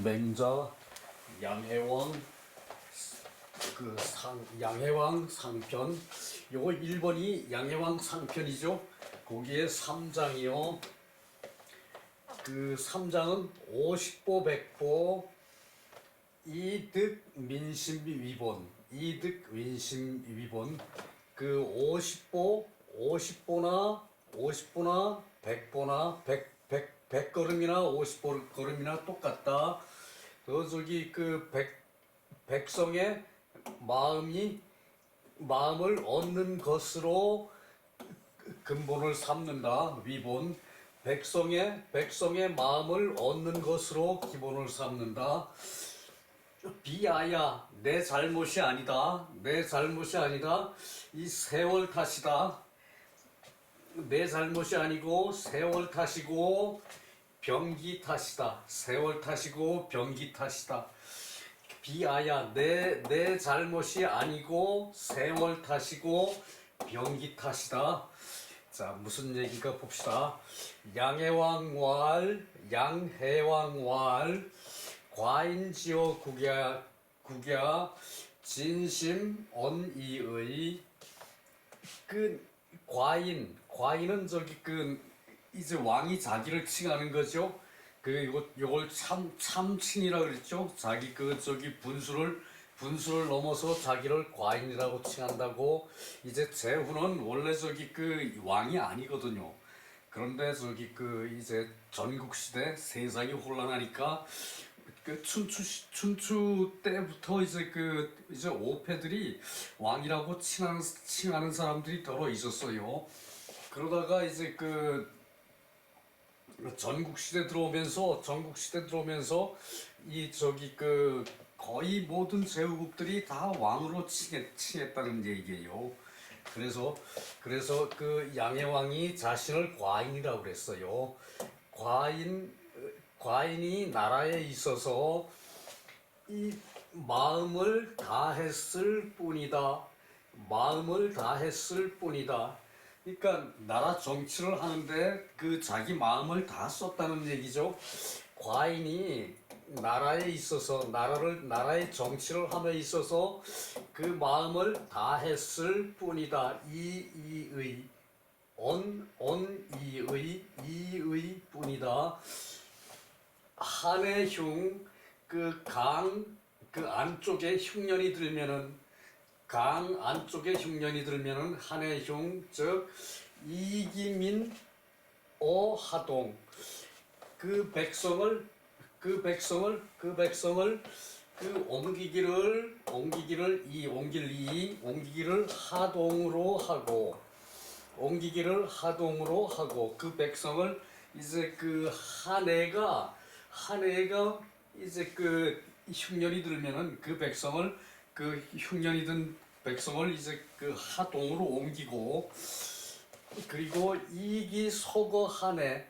맹자 양해왕 양해왕 상편. 요거 1번이 양해왕 상편이죠. 거기에 3장이요. 그 3장은 50보 100보 이득 민심 위본, 이득 민심 위본. 그 50보나 100보나 100걸음이나 50걸음이나 똑같다. 저기 그 백성의 마음을 얻는 것으로 근본을 삼는다. 위본. 백성의 마음을 얻는 것으로 기본을 삼는다. 비아야, 내 잘못이 아니다. 내 잘못이 아니다. 이 세월 탓이다. 내 잘못이 아니고 세월 탓이고 병기 탓이다. 세월 탓이고 병기 탓이다. 비아야, 내 잘못이 아니고 세월 탓이고 병기 탓이다. 자, 무슨 얘기가 봅시다. 양해왕왈 과인지어 국야 진심 언이의. 그 과인은 저기 그 이제 왕이 자기를 칭하는 거죠. 그 요걸 참칭이라 그랬죠. 자기 그 저기 분수를 넘어서 자기를 과인이라고 칭한다고. 이제 제후는 원래 저기 그 왕이 아니거든요. 그런데 저기 그 이제 전국시대 세상이 혼란하니까 그 춘추 때부터 이제 그 이제 오패들이 왕이라고 칭하는 사람들이 더러 있었어요. 그러다가 이제 그 전국시대 들어오면서 이 저기 그 거의 모든 제후국들이 다 왕으로 칭했다는 얘기예요. 그래서 그 양해왕이 자신을 과인이라고 그랬어요. 과인이 나라에 있어서 이 마음을 다했을 뿐이다. 마음을 다했을 뿐이다. 그러니까 나라 정치를 하는데 그 자기 마음을 다 썼다는 얘기죠. 과인이 나라에 있어서 나라의 정치를 함에 있어서 그 마음을 다했을 뿐이다. 이의 이의 뿐이다. 한해 흉, 그 안쪽에 흉년이 들면은, 강 안쪽에 흉년이 들면은 한해 흉, 즉 이기민 어하동. 그 백성을 옮기기를 하동으로 하고 그 백성을 이제 그 한 해가 이제 그 흉년이 들면은 그 흉년이 든 백성을 이제 그 하동으로 옮기고, 그리고 이기 소거 한 해.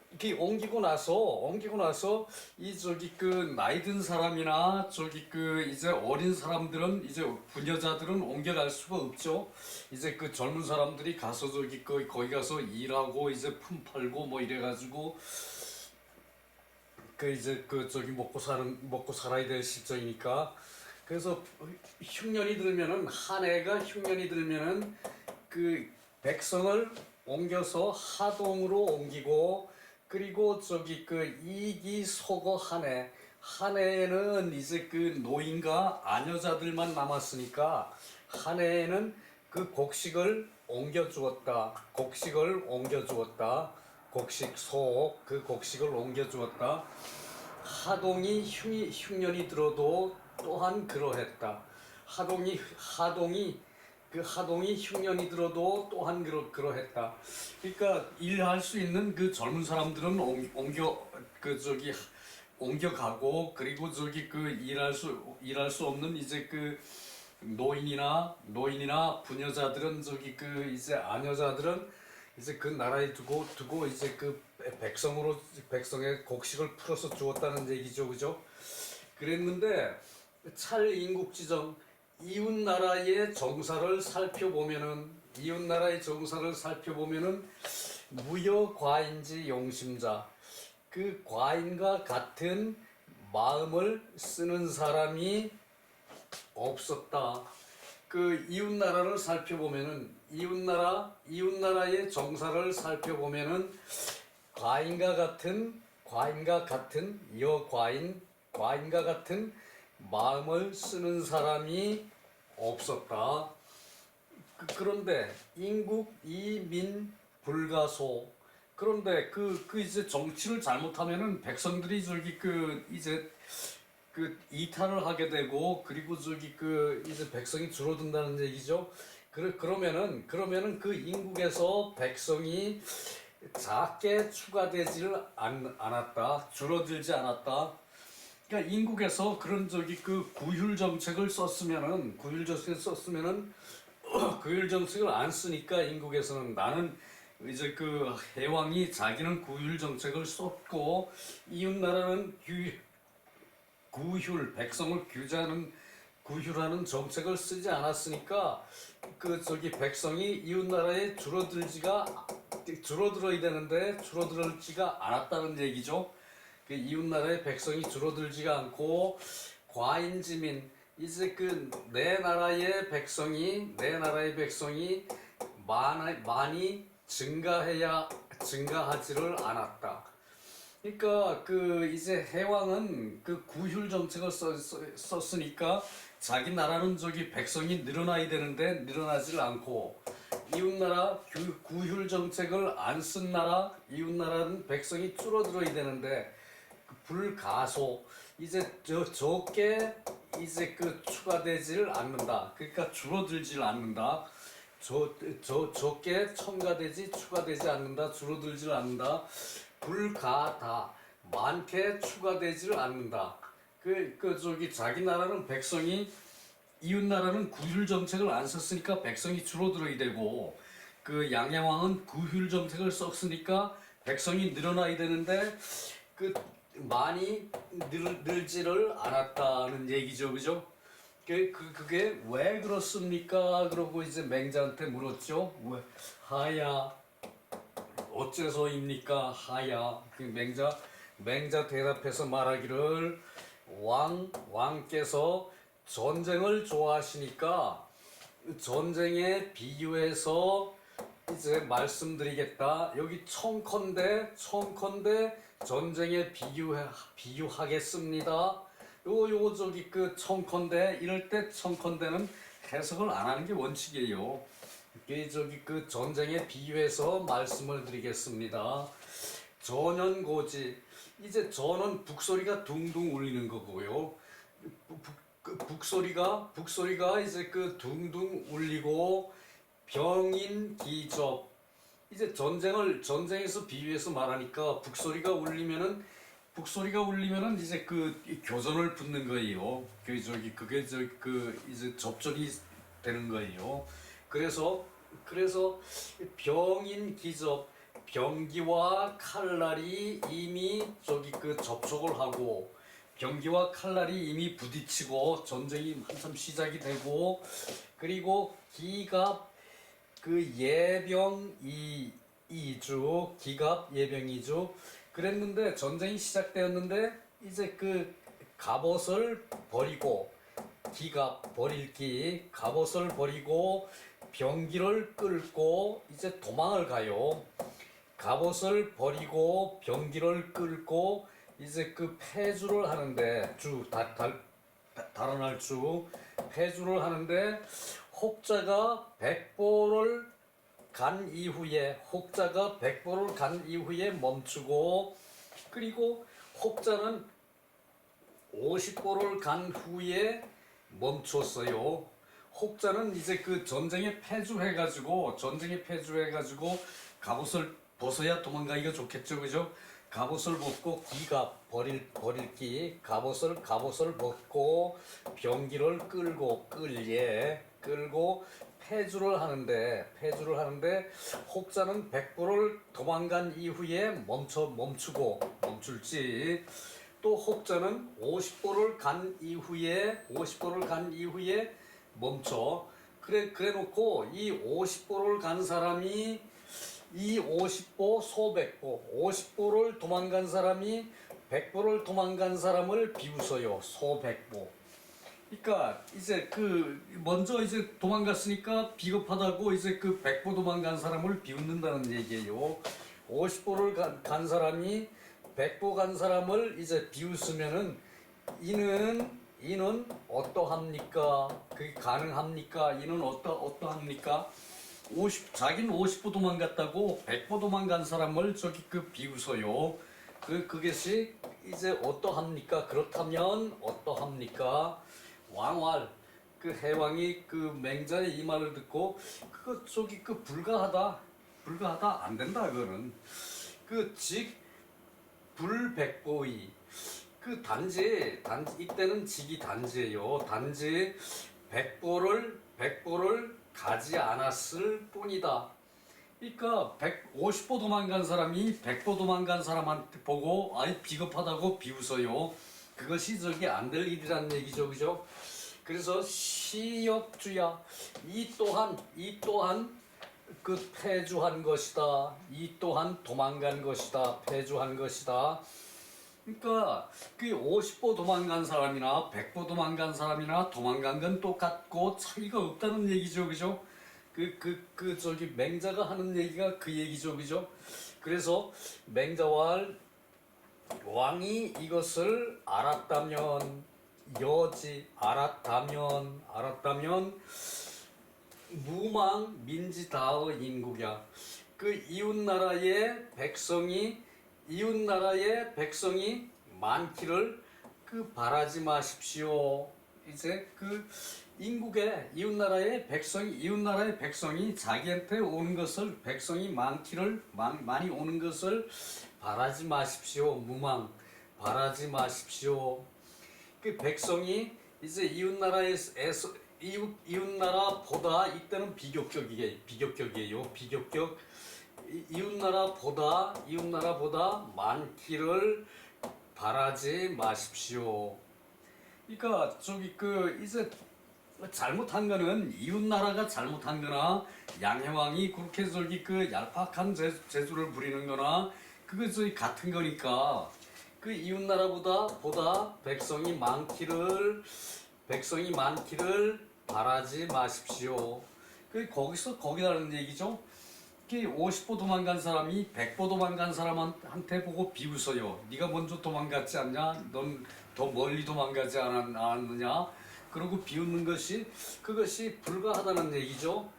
이렇게 옮기고 나서 이 저기 그 나이 든 사람이나 저기 그 이제 어린 사람들은, 이제 부녀자들은 옮겨갈 수가 없죠. 이제 그 젊은 사람들이 가서 저기 거기 가서 일하고 이제 품 팔고 뭐 이래가지고 그 이제 그 저기 먹고 살아야 될 실정이니까. 그래서 흉년이 들면은, 한 해가 흉년이 들면은 그 백성을 옮겨서 하동으로 옮기고, 그리고 저기 그 이기 소거 한 해에는 이제 그 노인과 아녀자들만 남았으니까 한 해에는 그 곡식을 옮겨 주었다. 곡식 소, 그 곡식을 옮겨 주었다. 하동이 흉년이 들어도 또한 그러했다. 하동이 흉년이 들어도 또한 그러했다. 그러니까 일할 수 있는 그 젊은 사람들은 옮겨가고, 그리고 저기 그 일할 수 없는 이제 그 노인이나 부녀자들은 저기 그 이제 아녀자들은 이제 그 나라에 두고 이제 그 백성의 곡식을 풀어서 주었다는 얘기죠, 그죠? 그랬는데 찰인국지정, 이웃 나라의 정사를 살펴보면은 무여 과인지 용심자, 그 과인과 같은 마음을 쓰는 사람이 없었다. 그 이웃나라를 살펴보면은 이웃나라의 정사를 살펴보면은 과인과 같은 과인과 같은 마음을 쓰는 사람이 없었다. 그런데 인국 이민 불가소. 그런데 그 이제 정치를 잘못하면은 백성들이 저기 그 이제 그 이탈을 하게 되고, 그리고 저기 그 이제 백성이 줄어든다는 얘기죠. 그러면은 그 인국에서 백성이 작게 추가되지를 않았다. 줄어들지 않았다. 그러니까 인국에서 그런 저기 그 구휼 정책을 썼으면은 구휼 정책을 안 쓰니까 인국에서는 나는 이제 그 해왕이 자기는 구휼 정책을 썼고 이웃나라는 백성을 구휼하는 정책을 쓰지 않았으니까 그 저기 백성이 이웃나라에 줄어들어야 되는데 줄어들지가 않았다는 얘기죠. 그 이웃나라의 백성이 줄어들지가 않고 과인지민, 이제 그 내 나라의 백성이 많이 증가하지를 않았다. 그러니까 그 이제 해왕은 그 구휼 정책을 썼으니까 자기 나라는 저기 백성이 늘어나야 되는데 늘어나질 않고, 이웃나라 구휼 정책을 안 쓴 나라 이웃나라는 백성이 줄어들어야 되는데 불가소, 이제 적게 이제 그 추가되지를 않는다. 그러니까 줄어들지를 않는다. 적게 추가되지 않는다. 줄어들지를 않는다. 불가다, 많게 추가되지를 않는다. 저기 자기 나라는 백성이, 이웃 나라는 구휼 정책을 안 썼으니까 백성이 줄어들어야 되고, 그 양양왕은 구휼 정책을 썼으니까 백성이 늘어나야 되는데 그 많이 늘지를 않았다는 얘기죠, 그죠? 그게 왜 그렇습니까? 그러고 이제 맹자한테 물었죠. 왜 하야 어째서입니까? 하야. 그 맹자 대답해서 말하기를, 왕께서 전쟁을 좋아하시니까 전쟁에 비유해서 이제 말씀드리겠다. 여기 청컨대 전쟁에 비유하겠습니다. 요거 저기 그 청컨대, 이럴 때 청컨대는 해석을 안 하는 게 원칙이에요. 저기 그 전쟁에 비유해서 말씀을 드리겠습니다. 전연고지, 이제 전은 북소리가 둥둥 울리는 거고요. 북소리가 이제 그 둥둥 울리고, 병인기접, 이제 전쟁에서 비유해서 말하니까 북소리가 울리면은 이제 그 교전을 붙는 거예요. 그게 이제 접전이 되는 거예요. 그래서 병인기접, 병기와 칼날이 이미 저기 그 접촉을 하고, 병기와 칼날이 이미 부딪히고 전쟁이 한참 시작이 되고, 그리고 기갑, 그 기갑 예병이주 그랬는데, 전쟁이 시작되었는데 이제 그 갑옷을 버리고, 갑옷을 버리고 병기를 끌고 이제 도망을 가요. 갑옷을 버리고 병기를 끌고 이제 그 패주를 하는데, 달아날 패주를 하는데, 혹자가 백보를 간 이후에 멈추고, 그리고 혹자는 50보를 간 후에 멈췄어요. 혹자는 이제 그 전쟁에 패주해가지고 갑옷을 벗어야 도망가기가 좋겠죠, 그죠? 갑옷을 벗고 갑옷을 벗고 병기를 끌고 패주를 하는데 혹자는 백보를 도망간 이후에 멈출지, 또 혹자는 50보를 간 이후에 멈춰. 그래 놓고 이 50보를 간 사람이 이 50보 소백보 50보를 도망간 사람이 100보를 도망간 사람을 비웃어요. 소백보. 그러니까 이제 그 먼저 이제 도망갔으니까 비겁하다고 이제 그 100보 도망간 사람을 비웃는다는 얘기예요. 50보를 간 사람이 100보 간 사람을 이제 비웃으면은 이는 어떠합니까? 그게 가능합니까? 이는 어떠합니까? 자기는 50보 도망갔다고 100보 도망간 사람을 저기 그 비웃어요. 그것이 이제 어떠합니까? 그렇다면 어떠합니까? 왕왈 그 해왕이 그 맹자의 이 말을 듣고 그거 저기 그 불가하다 안 된다 그거는 즉 불백보의 그 단지 이때는 직이 단지예요. 단지 백보를 가지 않았을 뿐이다. 그러니까 150보 도망간 사람이 100보 도망간 사람한테 보고 아이 비겁하다고 비웃어요. 그것이 저기 안 될 일이란 얘기죠, 그죠? 그래서 시역주야 이 또한 그 패주한 것이다. 이 또한 도망간 것이다. 패주한 것이다. 그러니까 그 50보 도망간 사람이나 100보 도망간 사람이나 도망간 건 똑같고 차이가 없다는 얘기죠, 그죠? 저기 맹자가 하는 얘기가 그 얘기죠, 그죠? 그래서 맹자왈 왕이 이것을 알았다면 무망 민지다의 인국이야. 그 이웃나라의 백성이 많기를 그 바라지 마십시오. 이제 그 인국의 이웃나라의 백성이 자기한테 오는 것을 백성이 많이 오는 것을 바라지 마십시오. 무망 바라지 마십시오. 그 백성이 이제 이웃나라보다 이때는 비격격이에요. 비격격 이웃나라보다 많기를 바라지 마십시오. 그러니까 저기 그 이제 잘못한 거는 이웃나라가 잘못한 거나 양해왕이 그렇게 저기 그 얄팍한 재주를 부리는 거나 그거 저기 같은 거니까 그 이웃나라보다 백성이 많기를 바라지 마십시오. 거기다는 얘기죠. 50보 도망간 사람이 100보 도망간 사람한테 보고 비웃어요. 네가 먼저 도망갔지 않냐? 넌 더 멀리 도망가지 않았느냐? 그러고 비웃는 그것이 불가하다는 얘기죠.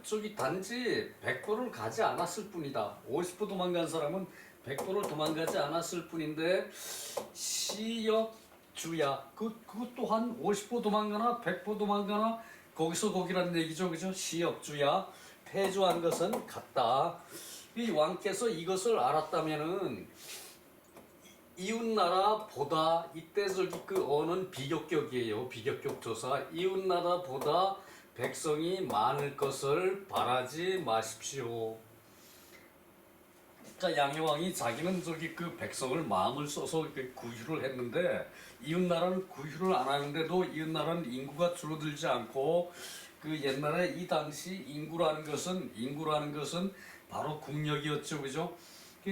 저기 단지 100보를 가지 않았을 뿐이다. 50보 도망간 사람은 100보를 도망가지 않았을 뿐인데 시역주야. 그것 또한 50보 도망가나 100보 도망가나 거기라는 얘기죠. 그죠? 시역주야. 패주한 것은 같다. 이 왕께서 이것을 알았다면은 이웃나라보다 이때 저기 그 어는 비격격이에요. 비격격 조사. 이웃나라보다 백성이 많을 것을 바라지 마십시오. 자, 양해왕이 자기는 저기 그 백성을 마음을 써서 구휼을 했는데 이웃나라는 구휼을 안 하는데도 이웃나라는 인구가 줄어들지 않고 그 옛날에 이 당시 인구라는 것은 바로 국력이었죠, 그죠?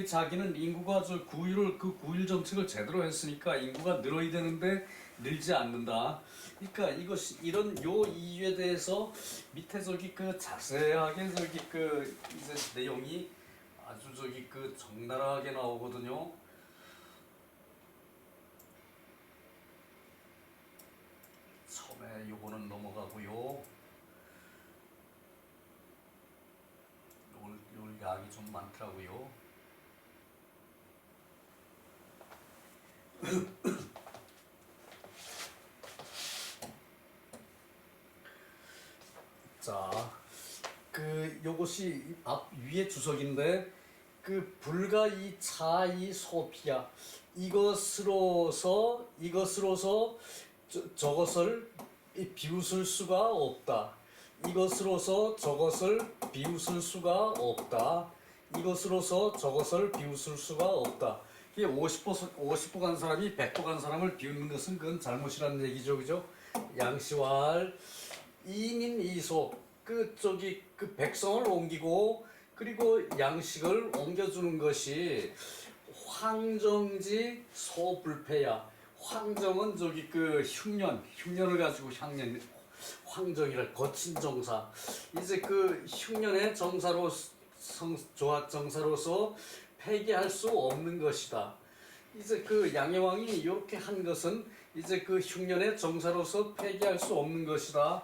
자기는 인구가 그 구휼 정책을 제대로 했으니까 인구가 늘어야 되는데 늘지 않는다. 그러니까 이런 이유에 대해서 밑에 저기 그 자세하게 저기 그 이제 내용이 아주 저기 그 적나라하게 나오거든요. 처음에 요거는 넘어가고요. 요 약이 좀 많더라고요. 자, 요것이 위에 주석인데 불가이 차이 소피야. 이것으로서 저것을 비웃을 수가 없다. 이것으로서 저것을 비웃을 수가 없다. 이것으로서 저것을 비웃을 수가 없다. 이게 50보 간 사람이 100보 간 사람을 비웃는 것은 그건 잘못이라는 얘기죠, 그죠? 양시왈 이민이소 그 백성을 옮기고 그리고 양식을 옮겨주는 것이 황정지 소불패야. 황정은 저기 그 흉년을 가지고 황정이라 거친 정사. 이제 그 흉년의 정사로서 폐기할 수 없는 것이다. 이제 그 양해왕이 이렇게 한 것은 이제 그 흉년의 정사로서 폐기할 수 없는 것이다.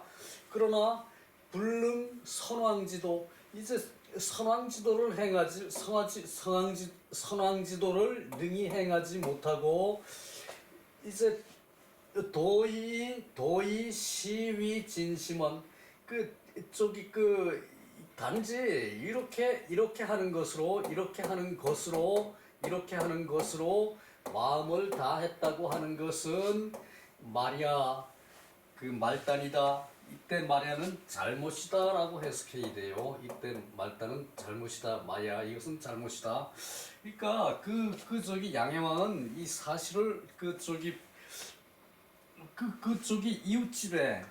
그러나 불능 선왕지도, 이제 선왕지도를 선왕지도를 능히 행하지 못하고 이제 도의 시위 진심은 그 저기 그 단지 이렇게 하는 것으로 마음을 다했다고 하는 것은 말이야 그 말단이다. 이때 말야는 잘못이다라고 해석해야 돼요. 이때 말단은 잘못이다. 마야 이것은 잘못이다. 그러니까 그 저기 양해왕은 이 사실을 그 저기 이웃집에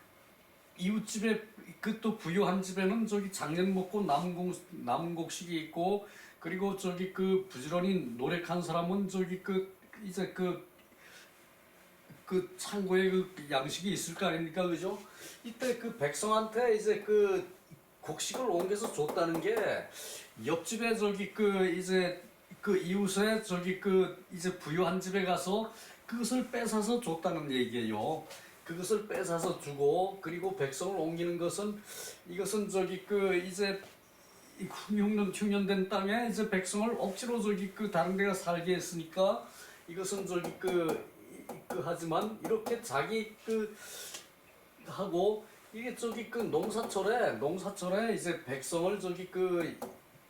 그 또 부유한 집에는 저기 작년 먹고 남은 곡식이 있고, 그리고 저기 그 부지런히 노력한 사람은 저기 그 이제 그 창고에 그 양식이 있을 거 아닙니까, 그죠? 이때 그 백성한테 이제 그 곡식을 옮겨서 줬다는 게 옆집에 저기 그 이제 그 이웃에 저기 그 이제 부유한 집에 가서 그것을 뺏어서 줬다는 얘기예요. 그것을 뺏어서 주고, 그리고 백성을 옮기는 것은 이것은 저기 그 이제 흉년된 땅에 이제 백성을 억지로 저기 그 다른 데가 살게 했으니까 이것은 저기 하지만 이렇게 자기 하고 이게 저기 농사철에 이제 백성을 저기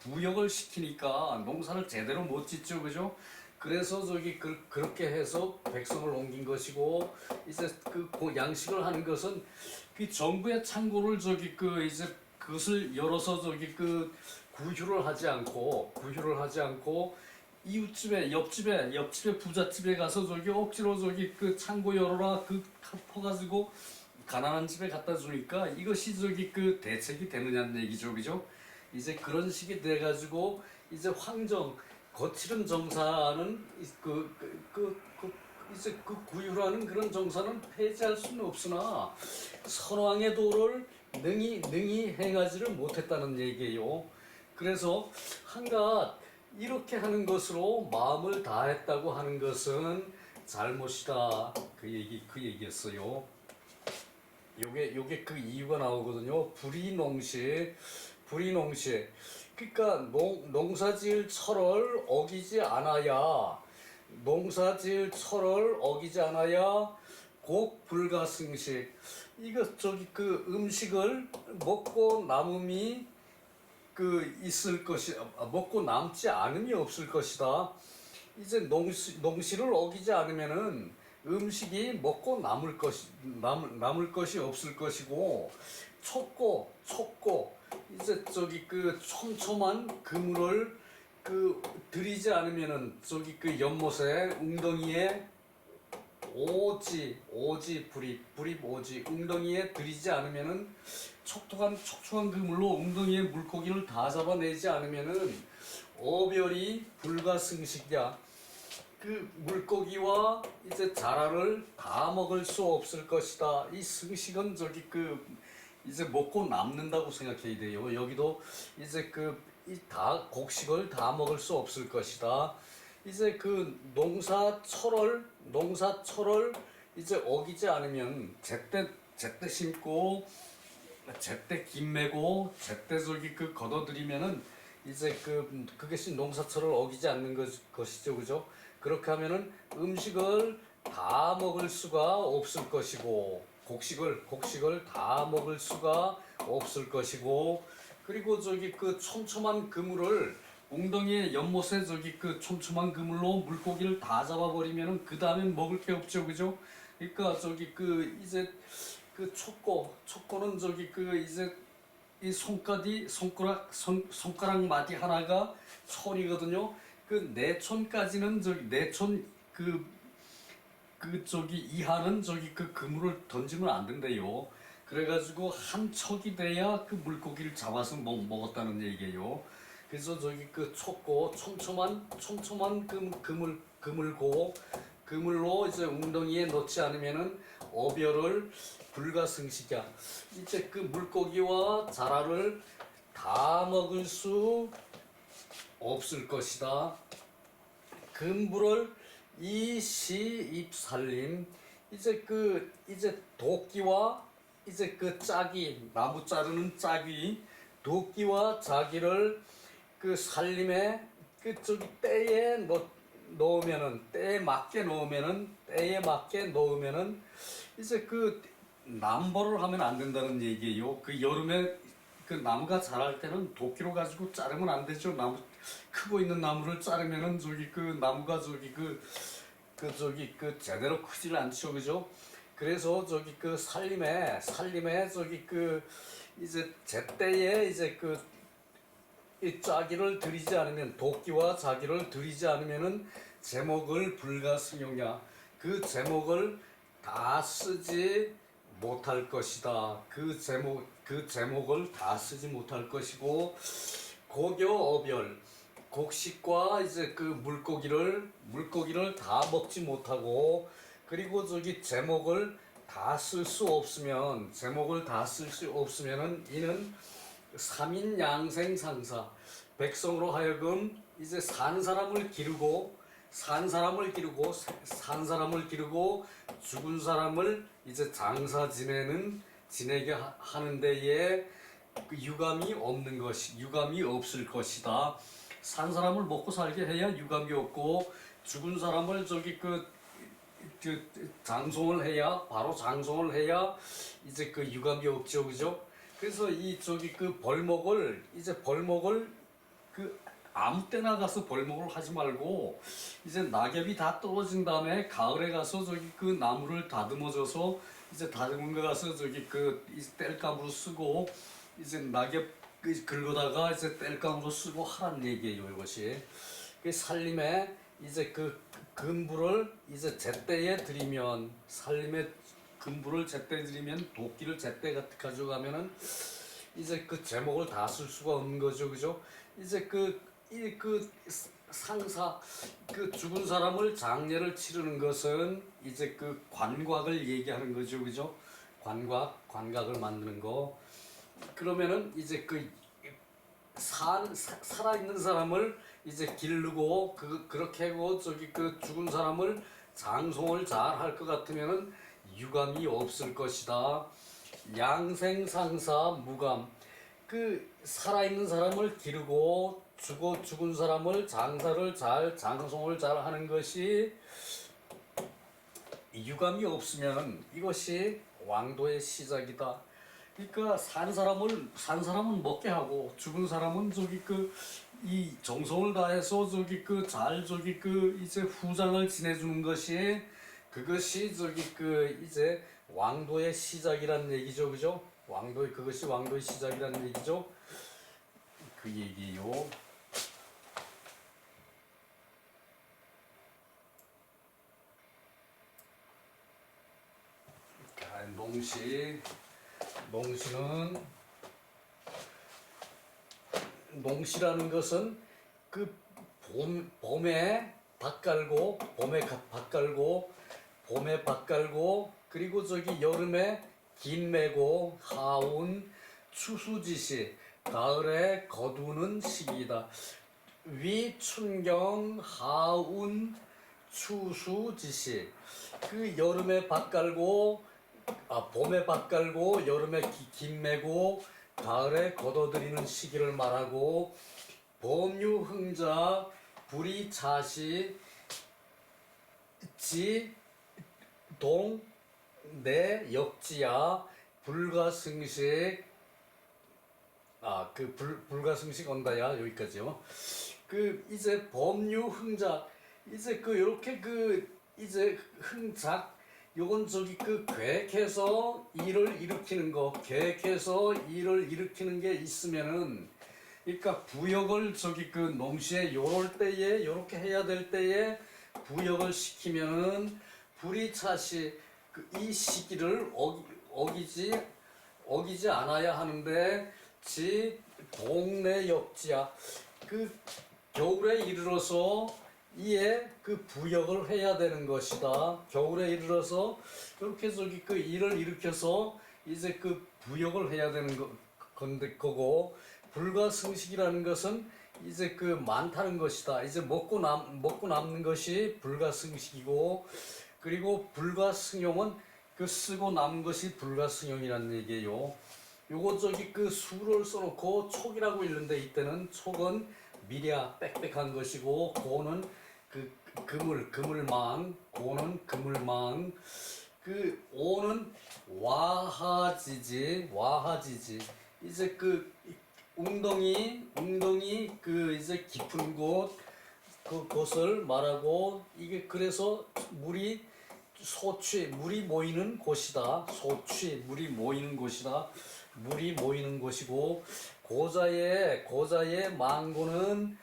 부역을 시키니까 농사를 제대로 못 짓죠, 그죠? 그래서 저기 그렇게 해서 백성을 옮긴 것이고, 이제 양식을 하는 것은 그 정부의 창고를 저기 이제 그것을 열어서 저기 구휴를 하지 않고 이웃집에 옆집에 부잣집에 가서 저기 억지로 저기 창고 열어라 퍼가지고 가난한 집에 갖다 주니까 이것이 저기 대책이 되느냐는 얘기죠, 그죠? 이제 그런 식이 돼가지고 이제 거칠은 정사는 이제 구유라는 그런 정사는 폐지할 수는 없으나 선왕의 도를 능히 행하지를 못했다는 얘기예요. 그래서 한갓 이렇게 하는 것으로 마음을 다했다고 하는 것은 잘못이다. 그 얘기였어요. 요게 그 이유가 나오거든요. 불이농시. 그러니까 농사지을 철을 어기지 않아야 곡 불가승식. 이거 저기 음식을 먹고 남음이 있을 것이 먹고 남지 않음이 없을 것이다. 이제 농시를 어기지 않으면은 음식이 먹고 남을 것이 없을 것이고, 촉고 이제 저기 촘촘한 그물을 들이지 않으면은 저기 연못에 웅덩이에 불입 오지 웅덩이에 들이지 않으면은 촉촉한 그물로 웅덩이의 물고기를 다 잡아내지 않으면은 어별이 불가승식이야. 물고기와 이제 자라를 다 먹을 수 없을 것이다. 이 승식은 저기 이제 먹고 남는다고 생각해야 돼요. 여기도 이제 곡식을 다 먹을 수 없을 것이다. 이제 농사철을 이제 어기지 않으면 제때 심고 제때 김매고 제때 저기 걷어들이면은 이제 그것이 농사철을 어기지 않는 것이죠, 그죠? 그렇게 하면은 음식을 다 먹을 수가 없을 것이고, 곡식을 다 먹을 수가 없을 것이고, 그리고 저기 촘촘한 그물을 웅덩이의 연못에 저기 촘촘한 그물로 물고기를 다 잡아버리면은 그 다음엔 먹을 게 없죠, 그죠? 그러니까 저기 이제 촉고는 저기 이제 이 손가락 마디 하나가 촌이거든요. 내촌까지는 저기 내촌 저기 이하는 저기 그물을 던지면 안 된대요. 그래가지고 한 척이 돼야 물고기를 잡아서 먹었다는 얘기예요. 그래서 저기 그 촉고 촘촘한 그물로 이제 웅덩이에 넣지 않으면은 어별을 불가승식이야. 이제 그 물고기와 자라를 다 먹을 수 없을 것이다. 금불을 이시입살림. 이제 도끼와 이제 그 짜기, 나무 자르는 짜기, 도끼와 자기를 그 살림에 그 저기 넣으면은 때에 맞게 넣으면은 이제 그 남보를 하면 안 된다는 얘기예요. 그 여름에 그 나무가 자랄 때는 도끼로 가지고 자르면 안 되죠. 나무 크고 있는 나무를 자르면은 저기 그 나무가 저기 그 제대로 크질 않죠, 그죠? 그래서 저기 그 살림에 저기 그 이제 제때에 이제 그 이 짜기를 들이지 않으면 도끼와 자기를 들이지 않으면은 제목을 불가승용이야. 그 제목을 다 쓰지 못할 것이다. 그 제목을 다 쓰지 못할 것이고 고교 어별 곡식과 이제 그 물고기를 다 먹지 못하고 그리고 저기 제목을 다 쓸 수 없으면은 이는 삼인 양생 상사 백성으로 하여금 이제 산 사람을 기르고 죽은 사람을 이제 장사 지내게 하는 데에 그 유감이 없을 것이다. 산 사람을 먹고 살게 해야 유감이 없고 죽은 사람을 저기 바로 장송을 해야 이제 그 유감이 없죠, 그죠? 그래서 이 저기 그 벌목을 그 아무 때나 가서 벌목을 하지 말고 이제 낙엽이 다 떨어진 다음에 가을에 가서 저기 그 나무를 다듬어줘서 이제 다듬은 거 가서 저기 그 땔감으로 쓰고 이제 낙엽 긁어다가 이제 땔감으로 쓰고 하란 얘기예요, 이것이. 그 살림에 이제 그 금불을 이제 제때에 들이면 금불을 제때 들이면 도끼를 제때 가져가면은 이제 그 제목을 다 쓸 수가 없는 거죠, 그죠? 이제 상사 그 죽은 사람을 장례를 치르는 것은 이제 그 관곽을 얘기하는 거죠, 그죠? 관곽을 만드는 거. 그러면은 이제 살아 있는 사람을 이제 기르고 그렇게 하고 저기 그 죽은 사람을 장송을 잘 할 것 같으면은 유감이 없을 것이다. 양생상사 무감. 그 살아있는 사람을 기르고 죽은 사람을 장송을 잘 하는 것이 유감이 없으면 이것이 왕도의 시작이다. 그러니까 산 사람은 먹게 하고 죽은 사람은 저기 이 정성을 다해서 이제 후장을 지내주는 것이 그것이 이제 왕도의 시작이라는 얘기죠, 그죠? 그것이 왕도의 시작이라는 얘기죠. 그 얘기요. 농시라는 것은 그 봄에 밭 깔고 그리고 저기 여름에 긴 메고 하운 추수지시 가을에 거두는 시기이다. 위춘경 하운 추수지시 그 여름에 봄에 밭 깔고 여름에 긴 메고 가을에 걷어들이는 시기를 말하고 범유흥자 불이차시 지동 내역지야 불가승식 불가승식 온다야 여기까지요. 이제 범유흥자 이제 요렇게 이제 흥작 요건 계획해서 일을 일으키는 게 있으면은 그러니까 부역을 농시에 요럴 때에 요렇게 해야 될 때에 부역을 시키면은 불이차시 이 시기를 어기지 않아야 하는데 지 동네 역지야 그 겨울에 이르러서 이에 그 부역을 해야 되는 것이다. 겨울에 이르러서 이렇게 저기 그 일을 일으켜서 이제 그 부역을 해야 되는 거고, 불가승식이라는 것은 이제 그 많다는 것이다. 이제 먹고 남는 것이 불가승식이고, 그리고 불가승용은 그 쓰고 남은 것이 불가승용이라는 얘기예요. 요거 저기 그 수를 써놓고 촉이라고 읽는데, 이때는 촉은 미랴 빽빽한 것이고, 고는 그 그물망, 고는 그물망, 그 오는 와하지지. 이제 그 웅덩이 그 이제 깊은 그곳을 말하고, 이게 그래서 물이 모이는 곳이다. 물이 모이는 곳이고, 고자의 망고는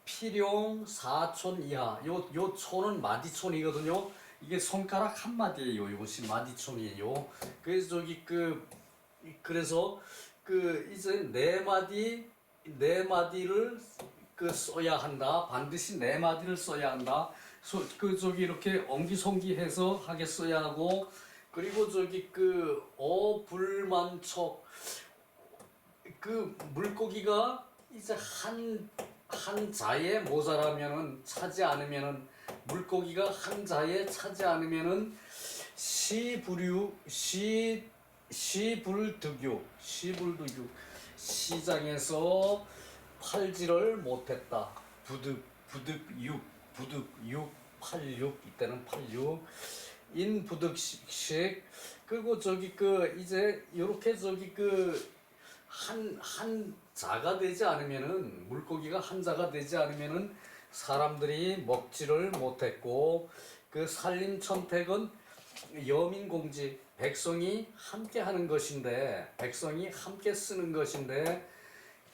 필용 4촌 이하. 요 촌은 마디촌이거든요. 이게 손가락 한 마디예요. 이것이 마디촌이에요. 그래서 저기 그래서 이제 네 마디를 써야 한다. 반드시 네 마디를 써야 한다. 저기 이렇게 엉기송기해서 하게 써야 하고, 그리고 저기 어불만촉, 물고기가 이제 한 자에 모자라면은, 차지 않으면은, 물고기가 한 자에 차지 않으면은 시불득유, 시장에서 팔지를 못했다. 부득육, 이때는 86, 인부득식. 그리고 저기 이제 요렇게 저기 한 자가 되지 않으면은, 물고기가 한 자가 되지 않으면은 사람들이 먹지를 못했고, 그 산림천택은 여민공지, 백성이 함께 하는 것인데, 백성이 함께 쓰는 것인데,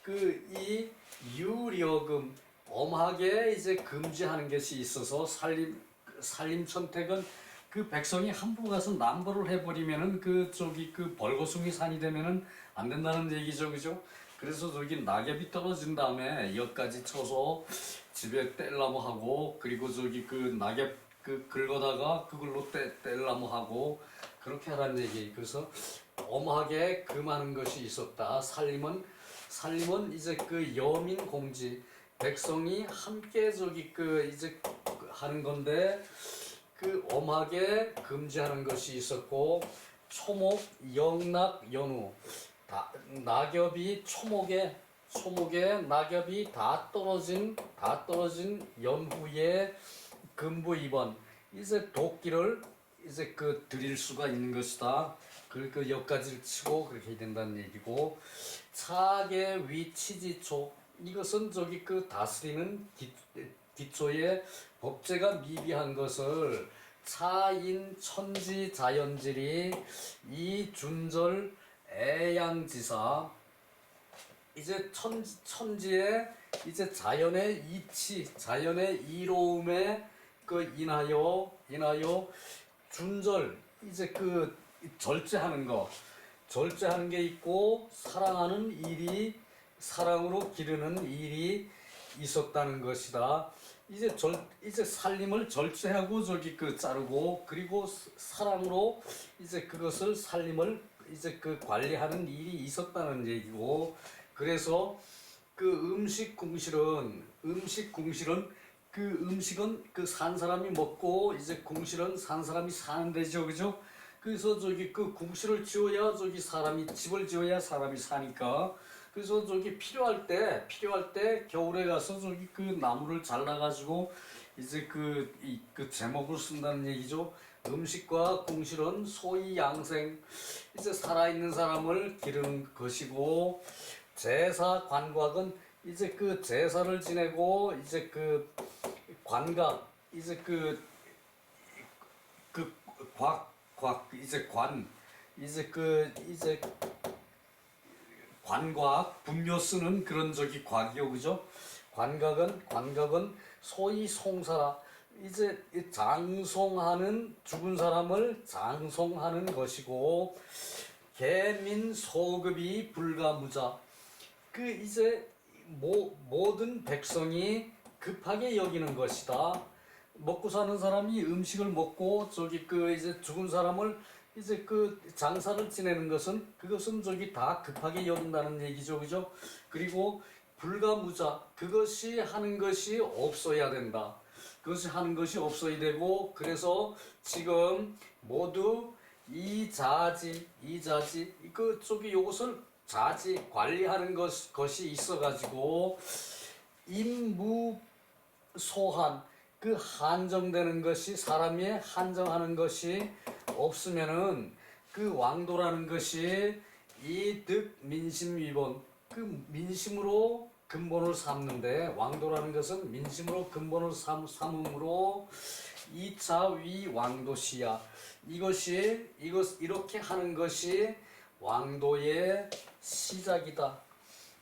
이 유려금, 엄하게 이제 금지하는 것이 있어서, 산림천택은 그 백성이 함부로 가서 남부를 해버리면은 벌거숭이 산이 되면은 안 된다는 얘기죠, 그죠? 그래서 저기 낙엽이 떨어진 다음에 엿까지 쳐서 집에 뗄나무 하고, 그리고 저기 낙엽 긁어다가 그걸로 뗄나무 하고, 그렇게 하라는 얘기. 그래서 엄하게 금하는 것이 있었다. 살림은 이제 여민공지, 백성이 함께 저기 이제 하는 건데, 엄하게 금지하는 것이 있었고, 초목, 영락, 연우, 낙엽이 초목에 낙엽이 다 떨어진 연후에 금부 2번, 이제 도끼를 이제 드릴 수가 있는 것이다. 그 여기까지를 치고 그렇게 된다는 얘기고, 차계 위치지초, 이것은 저기 다스리는 기초에 법제가 미비한 것을 차인 천지 자연질이 이준절 애양지사, 이제 천지의 이제 자연의 이치, 자연의 이로움에 인하여 준절, 이제 절제하는 게 있고, 사랑으로 기르는 일이 있었다는 것이다. 이제 살림을 절제하고 저기 자르고, 그리고 사랑으로 이제 그것을 살림을 이제 관리하는 일이 있었다는 얘기고, 그래서 음식 궁실은 음식은 산 사람이 먹고, 이제 궁실은 산 사람이 사는 데죠, 그죠? 그래서 저기 궁실을 지어야 집을 지어야 사람이 사니까. 그래서 저기 필요할 때 겨울에 가서 저기 나무를 잘라가지고 이제 제목을 쓴다는 얘기죠. 음식과 궁실은 소위 양생, 이제 살아있는 사람을 기르는 것이고, 제사 관곽은 이제 제사를 지내고, 이제 관각, 이제 이제 이제 관곽, 분묘 쓰는 그런 저기 곽이요, 그죠? 관각은 소위 송사라, 이제 장송하는, 죽은 사람을 장송하는 것이고, 계민 소급이 불가무자, 이제 모든 백성이 급하게 여기는 것이다. 먹고 사는 사람이 음식을 먹고 저기 그 이제 죽은 사람을 이제 그 장사를 지내는 것은 그것은 저기 다 급하게 여긴다는 얘기죠, 그죠? 그리고 불가무자 그것이 하는 것이 없어야 된다. 그것이 하는 것이 없어야 되고 그래서 지금 모두 이자지 그 저기 요것을 자지 관리하는 것이 있어가지고 임무소한 그 한정되는 것이 사람이 한정하는 것이 없으면은 그 왕도라는 것이 이득 민심 위본 그 민심으로 근본을 삼는데 왕도라는 것은 민심으로 근본을 삼음으로 2차 위 왕도시야. 이렇게 하는 것이 왕도의 시작이다.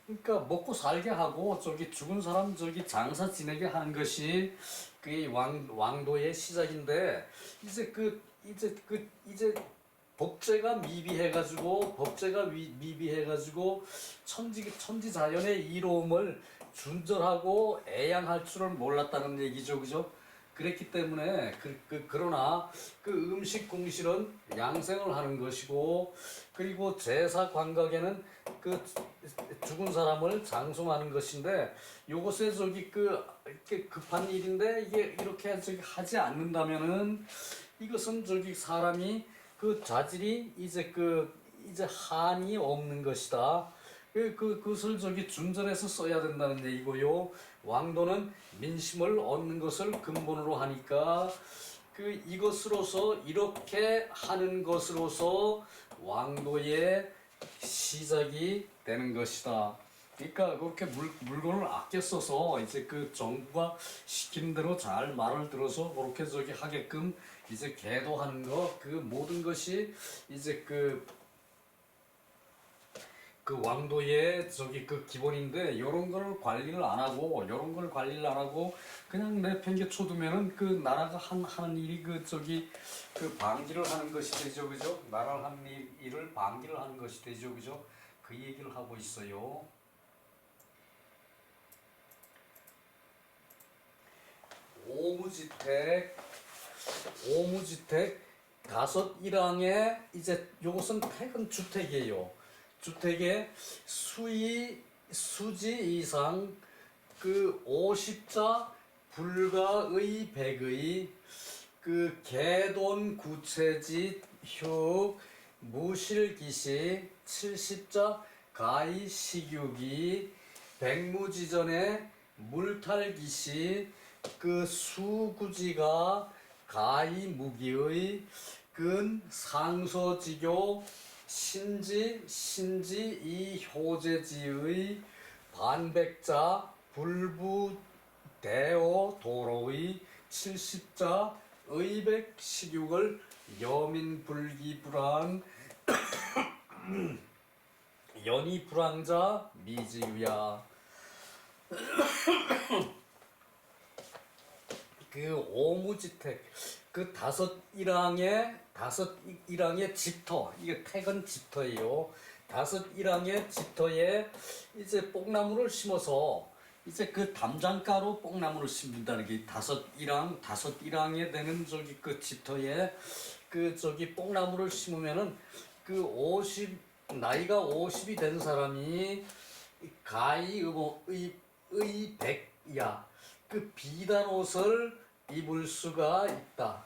그러니까 먹고 살게 하고 저기 죽은 사람 저기 장사 지내게 하는 것이 그 왕도의 시작인데 이제 법제가 미비해가지고 천지자연의 이로움을 준절하고 애양할 줄을 몰랐다는 얘기죠, 그죠? 그랬기 때문에 그러나 그 음식 공실은 양생을 하는 것이고 그리고 제사 관각에는 그 죽은 사람을 장송하는 것인데 요것에 저기 이렇게 급한 일인데 이게 이렇게 저기 하지 않는다면은 이것은 저기 사람이 그 자질이 이제 한이 없는 것이다. 그것을 저기 준전해서 써야 된다는 얘기고요. 왕도는 민심을 얻는 것을 근본으로 하니까 이것으로서 이렇게 하는 것으로서 왕도의 시작이 되는 것이다. 그러니까 그렇게 물건을 아껴 써서 이제 그 정부가 시키는 대로 잘 말을 들어서 그렇게 저기 하게끔 이제 계도하는 거 그 모든 것이 이제 그 왕도의 저기 그 기본인데 요런 거를 관리를 안 하고 그냥 내팽개쳐두면은 그 나라가 하는 일이 그 저기 그 방기를 하는 것이 되죠, 그죠? 나라를 하는 일을 방기를 하는 것이 되죠, 그죠? 그 얘기를 하고 있어요. 오무지택 다섯 일항에 이제 요것은 택은 주택이에요. 주택에 수지 이상 그 50자 불가의 백의 그 개돈 구체지 흉 무실기시 70자 가히 식유기 백무지전에 물탈기시 그 수구지가 가히 무기의 근 상서지교 신지 이효제지의 반백자 불부 대오 도로의 70자 의백 식육을 여민불기불안 연이불황자 미지유야. 그 오무지택 그 다섯 일항의 집터 이게 택은 집터예요. 다섯 일항의 집터에 이제 뽕나무를 심어서 이제 그 담장가로 뽕나무를 심는다는 게 다섯 일항에 되는 저기 그 집터에 그 저기 뽕나무를 심으면은 그 50 나이가 50이 된 사람이 가히 의백야 그 비단 옷을 입을 수가 있다.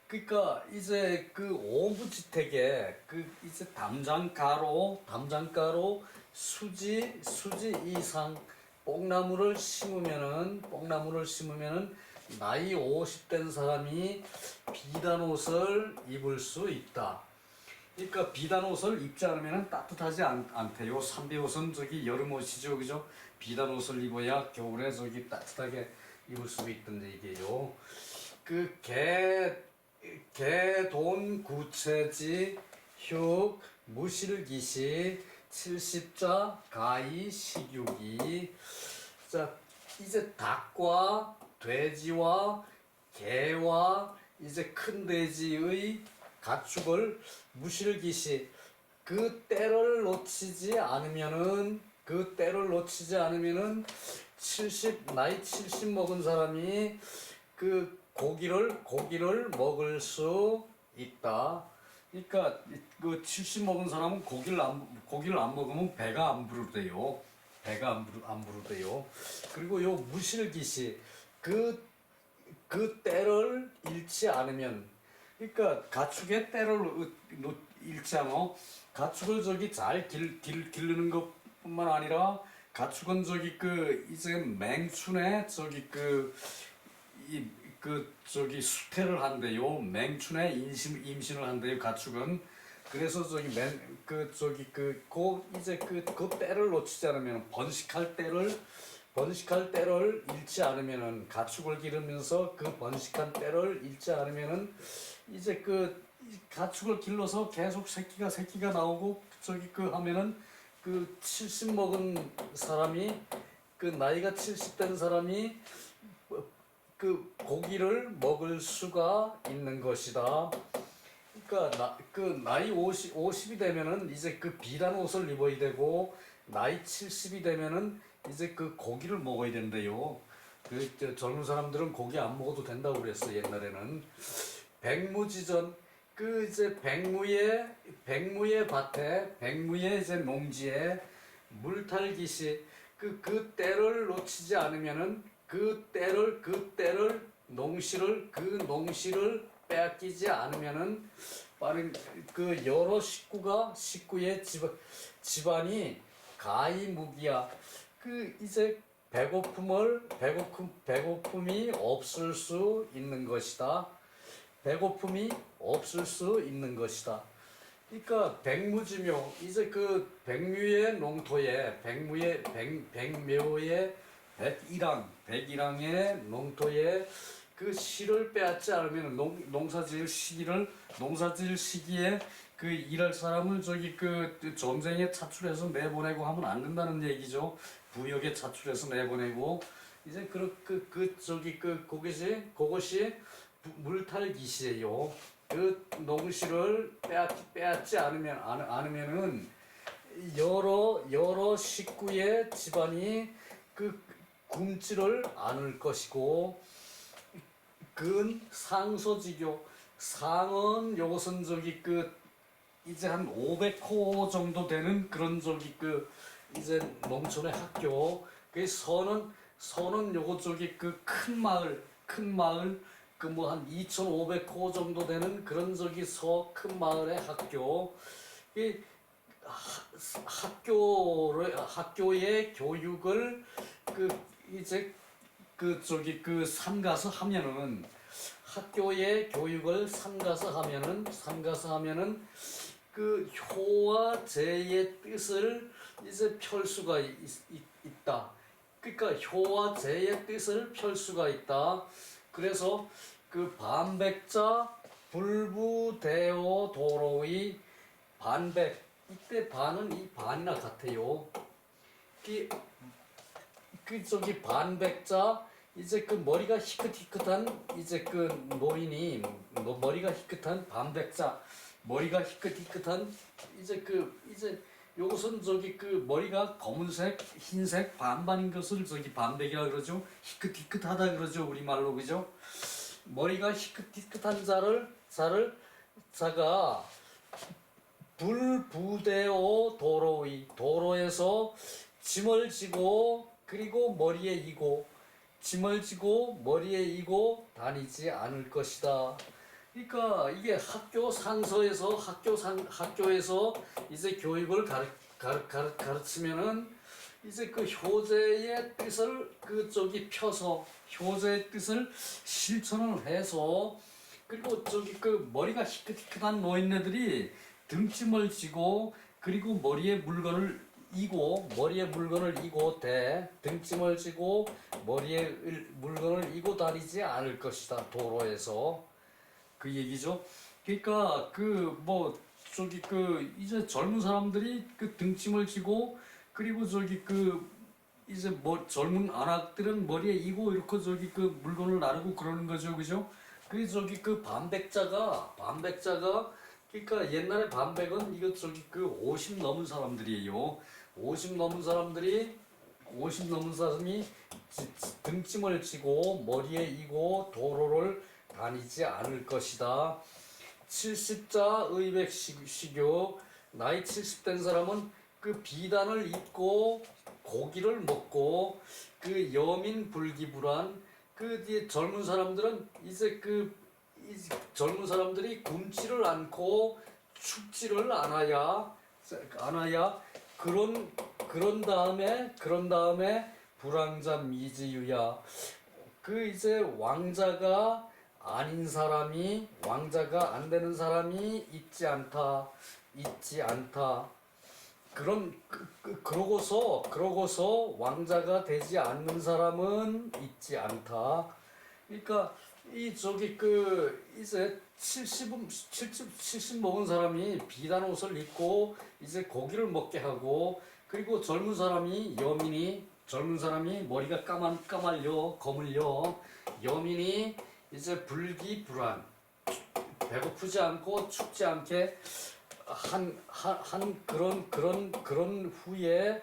그러니까 이제 그 오무지택에 그 이제 담장가로 수지 이상 뽕나무를 심으면은 나이 50 된 사람이 비단 옷을 입을 수 있다. 그러니까 비단 옷을 입지 않으면 따뜻하지 않대요. 삼비 옷은 저기 여름 옷이죠, 그죠? 비단 옷을 입어야 겨울에 저기 따뜻하게 입을 수 있던 얘기예요. 그 개돈 구체지 흉 무실기시 70자 가히 식유기. 자 이제 닭과 돼지와 개와 이제 큰 돼지의 가축을 무실기시 그 때를 놓치지 않으면은 그 때를 놓치지 않으면은 나이 70 먹은 사람이 그 고기를 먹을 수 있다. 그러니까 그 70 먹은 사람은 고기를 안 먹으면 배가 안 부르대요. 안 부르대요. 그리고 요 무실기시 그 때를 잃지 않으면, 그러니까 가축의 때를 잃지 않아. 가축을 잘 기르는 것뿐만 아니라 가축은 이제 맹춘에 수태를 한대요. 맹춘에 임신을 한대요. 가축은. 그래서 이제 그 때를 놓치지 않으면 번식할 때를 잃지 않으면은, 가축을 기르면서 그 번식한 때를 잃지 않으면은 이제 가축을 길러서 계속 새끼가 나오고 하면은 70 먹은 사람이, 나이가 70 된 사람이 고기를 먹을 수가 있는 것이다. 그러니까 나이 50이 되면은 이제 비단 옷을 입어야 되고, 나이 70이 되면은 이제 고기를 먹어야 된대요. 젊은 사람들은 고기 안 먹어도 된다고 그랬어 옛날에는. 백무지전, 이제 백무의 밭에, 백무의 이제 농지에 물탈기시, 그 때를 놓치지 않으면은 농시를 빼앗기지 않으면은 빠른 여러 식구의 집안이 가히무기야. 이제 배고픔이 없을 수 있는 것이다. 배고픔이 없을 수 있는 것이다. 그러니까 백무지묘, 이제 백묘의 농토에, 백묘의 백일항의 농토에 씨를 빼앗지 않으면, 농사지을 시기에 일할 사람을 전쟁에 차출해서 내보내고 하면 안 된다는 얘기죠. 부역에 차출해서 내보내고, 이제 그것이 물탈기시예요. 농시를 빼앗지 않으면은 여러 식구의 집안이 굶지를 않을 것이고, 상소지교, 상은 요것은 이제 한 500호 정도 되는 그런 이제 농촌의 학교. 서는 요거 큰 마을 뭐 한 2,500호 정도 되는 그런 큰 마을의 학교. 이 학교의 교육을 이제 삼가서 하면은, 학교의 교육을 삼가서 하면은 효와 제의 뜻을 이제 펼 수가 있다. 그러니까 효와 제의 뜻을 펼 수가 있다. 그래서 반백자 불부대오 도로의 반백, 이때 반은 이 반이나 같아요. 반백자, 이제 머리가 희끗희끗한 이제 노인이, 머리가 희끗한 반백자, 머리가 희끗희끗한 이제 요것은 머리가 검은색, 흰색 반반인 것을 반백이라 그러죠. 희끗희끗하다 그러죠, 우리말로. 그죠? 머리가 희끗희끗한 자가 불부대오 도로에서 짐을 지고, 그리고 머리에 이고, 짐을 지고 머리에 이고 다니지 않을 것이다. 그러니까 이게 학교에서 이제 교육을 가르치면은 이제 효제의 뜻을 펴서, 효제의 뜻을 실천을 해서, 그리고 머리가 희끗희끗한 노인네들이 등짐을 지고, 그리고 머리에 물건을 이고 등짐을 지고 머리에 물건을 이고 다니지 않을 것이다. 도로에서. 그 얘기죠. 그러니까 이제 젊은 사람들이 등짐을 지고, 그리고 이제 젊은 안악들은 머리에 이고 이렇게 물건을 나르고 그러는 거죠. 그죠? 반백자가 그러니까 옛날에 반백은 이거 50 넘은 사람들이에요. 50 넘은 사람들이 50 넘은 사람이 등짐을 지고 머리에 이고 도로를 다니지 않을 것이다. 70자 의백 식유 나이 70된 사람은 그 비단을 입고 고기를 먹고 그 여민 불기불안 그 뒤에 젊은 사람들은 이제 젊은 사람들이 굶지를 않고 춥지를 않아야 그런 다음에 불황자 미지유야 그 이제 왕자가 아닌 사람이 왕자가 안 되는 사람이 있지 않다. 그러고서 왕자가 되지 않는 사람은 있지 않다. 그러니까 이 저기 이제 70 먹은 사람이 비단 옷을 입고 이제 고기를 먹게 하고 그리고 젊은 사람이 머리가 까말려 거물려 여민이 이제 불기불안 배고프지 않고 춥지 않게 한 그런 후에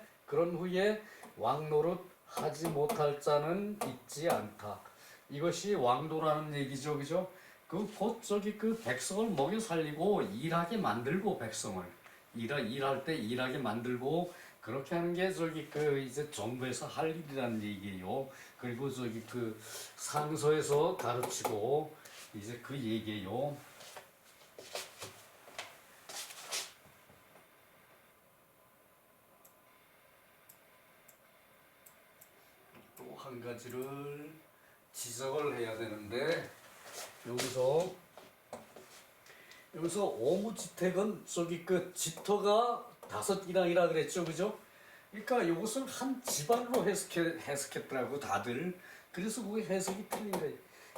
왕노릇 하지 못할 자는 있지 않다. 이것이 왕도라는 얘기죠, 그죠? 곧 저기 백성을 먹여 살리고 일하게 만들고 백성을 일할 때 일하게 만들고 그렇게 하는 게 저기 이제 정부에서 할 일이라는 얘기예요. 그리고 저기 상서에서 가르치고 이제 그 얘기예요. 또 한 가지를 지적을 해야 되는데 여기서 오무지택은 저기 집터가 5이랑이라 그랬죠, 그죠? 그러니까 이것을 한 집안으로 해석했더라고 다들. 그래서 그게 해석이 틀린 거예요.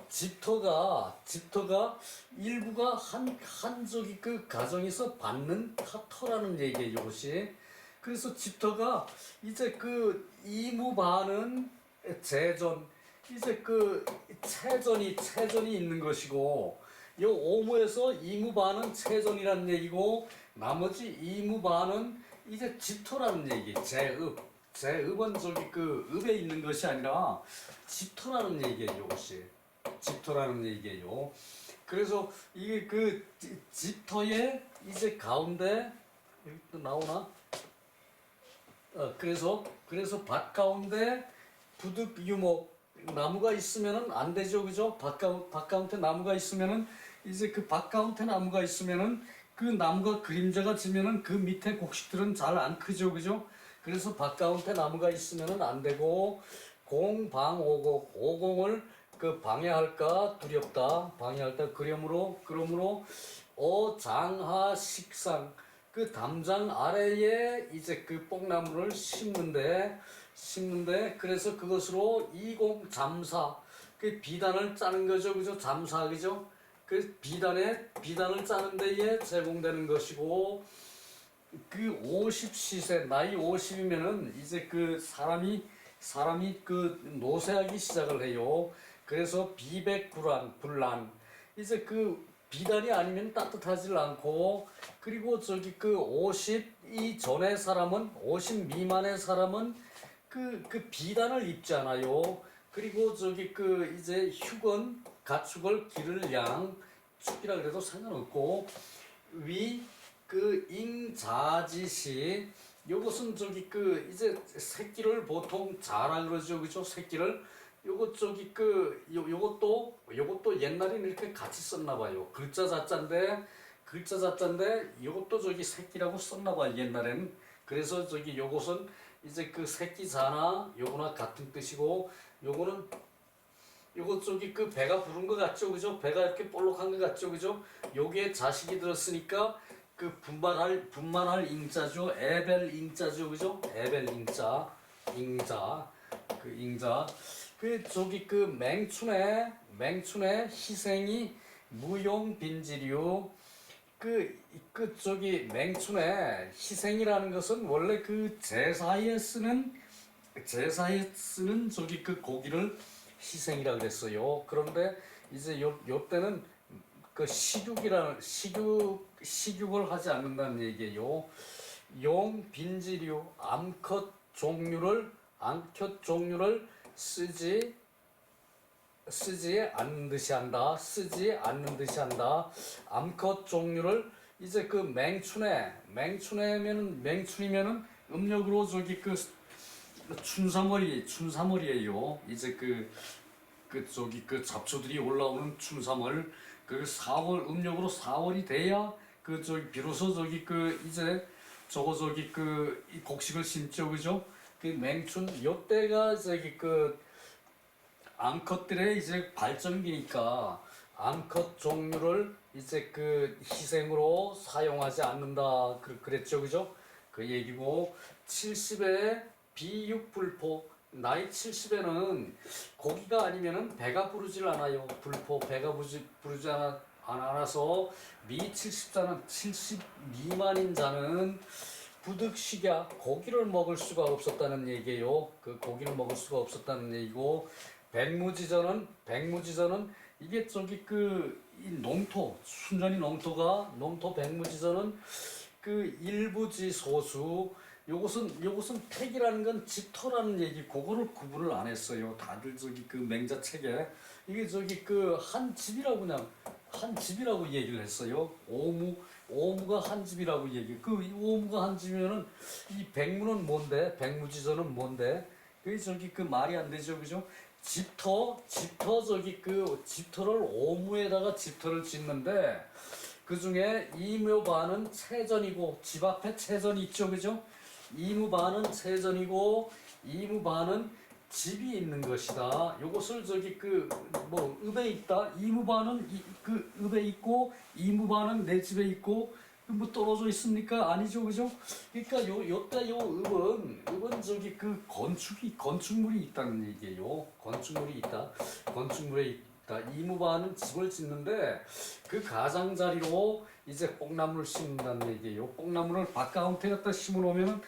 집터가 일부가 한 저기 가정에서 받는 터라는 얘기예요, 이것이. 그래서 집터가 이제 이무반은 재전 이제 체전이 있는 것이고 이 오무에서 이무반은 체전이라는 얘기고 나머지 이무반은 이제 집토라는 얘기. 제읍은 저기 읍에 있는 것이 아니라 집토라는 얘기예요, 이것이. 집토라는 얘기예요. 그래서 이게 집터의 이제 가운데 여기 또 나오나? 그래서 밭 가운데 부득 유목 나무가 있으면은 안 되죠, 그죠? 밭 가운데 나무가 있으면은 이제 밭 가운데 나무가 있으면은 그 나무가 그림자가 지면은 그 밑에 곡식들은 잘 안 크죠, 그죠? 그래서 밭 가운데 나무가 있으면은 안 되고 오공을 방해할까 두렵다. 그러므로 어장하 식상 담장 아래에 이제 뽕나무를 심는데 그래서 그것으로 이공 잠사 비단을 짜는 거죠, 그죠? 잠사, 그죠? 비단을 짜는 데에 제공되는 것이고 50시세 나이 50이면은 이제 사람이 노쇠하기 시작을 해요. 그래서 비백불안 이제 비단이 아니면 따뜻하지 않고 그리고 저기 50 전의 사람은 50 미만의 사람은 비단을 입잖아요. 그리고 저기 이제 휴건 가축을 기를 양 축이라 그래도 상관없고 위 잉자지시 요것은 저기 이제 새끼를 보통 자라 그러죠, 그죠? 새끼를 요것도 옛날에는 이렇게 같이 썼나 봐요. 글자 자자인데 요것도 저기 새끼라고 썼나 봐요, 옛날에는. 그래서 저기 요것은 이제 새끼 자나 요거나 같은 뜻이고 요거 저기 배가 부른 것 같죠, 그죠? 배가 이렇게 볼록한 것 같죠, 그죠? 여기에 자식이 들었으니까 분만할 잉자죠. 에벨 잉자죠, 그죠? 에벨 잉자. 저기 맹춘의 희생이 무용빈지류 저기 맹춘의 희생이라는 것은 원래 제사에 쓰는 저기 고기를 희생이라 그랬어요. 그런데 이제 요 때는 식육을 하지 않는다는 얘기예요. 용 빈지류 암컷 종류를 쓰지 않는 듯이 한다. 쓰지 않는 듯이 한다. 암컷 종류를 이제 그 맹춘이면은 음력으로 저기 그 춘삼월이에요. 이제 저기 그 잡초들이 올라오는 춘삼월 그 4월 음력으로 4월이 돼야 그 저기 비로소 저기 그 이제 저기 그 이 곡식을 심죠, 그죠? 그 맹춘 요때가 저기 그 암컷들의 이제 발전기니까 암컷 종류를 이제 그 희생으로 사용하지 않는다 그랬죠, 그죠? 그 얘기고 70에 비육불포 나이 70에는 고기가 아니면은 배가 부르질 않아요. 불포 배가 부르지 않아서 미 70자는 70 미만인 자는 부득식야 고기를 먹을 수가 없었다는 얘기예요. 그 고기를 먹을 수가 없었다는 얘기고 백무지전은 이게 저기 이 농토 순전히 농토 백무지전은 그 일부지 소수 요것은 택이라는 건 집터라는 얘기 그거를 구분을 안 했어요. 다들 저기 그 맹자책에 이게 저기 그 한 집이라고 그냥 한 집이라고 얘기를 했어요. 오무가 한 집이라고 얘기. 그 오무가 한 집이면은 이 백무는 뭔데? 백무지전은 뭔데? 그 저기 그 말이 안 되죠, 그죠? 집터 저기 그 집터를 오무에다가 집터를 짓는데 그 중에 이묘반은 체전이고 집 앞에 체전이 있죠, 그죠? 이무반은 체전이고 이무반은 집이 있는 것이다. 요것을 저기 그 뭐 읍에 있다. 이무반은 그 읍에 있고 이무반은 내 집에 있고 뭐 떨어져 있습니까? 아니죠, 그죠? 그러니까 요때 요 읍은 저기 그 건축물이 있다는 얘기예요. 건축물이 있다. 건축물에 있다. 이무반은 집을 짓는데 그 가장자리로 이제 뽕나무를 심는다는 얘기예요. 뽕나무를 바깥에 갖다 심어 놓으면은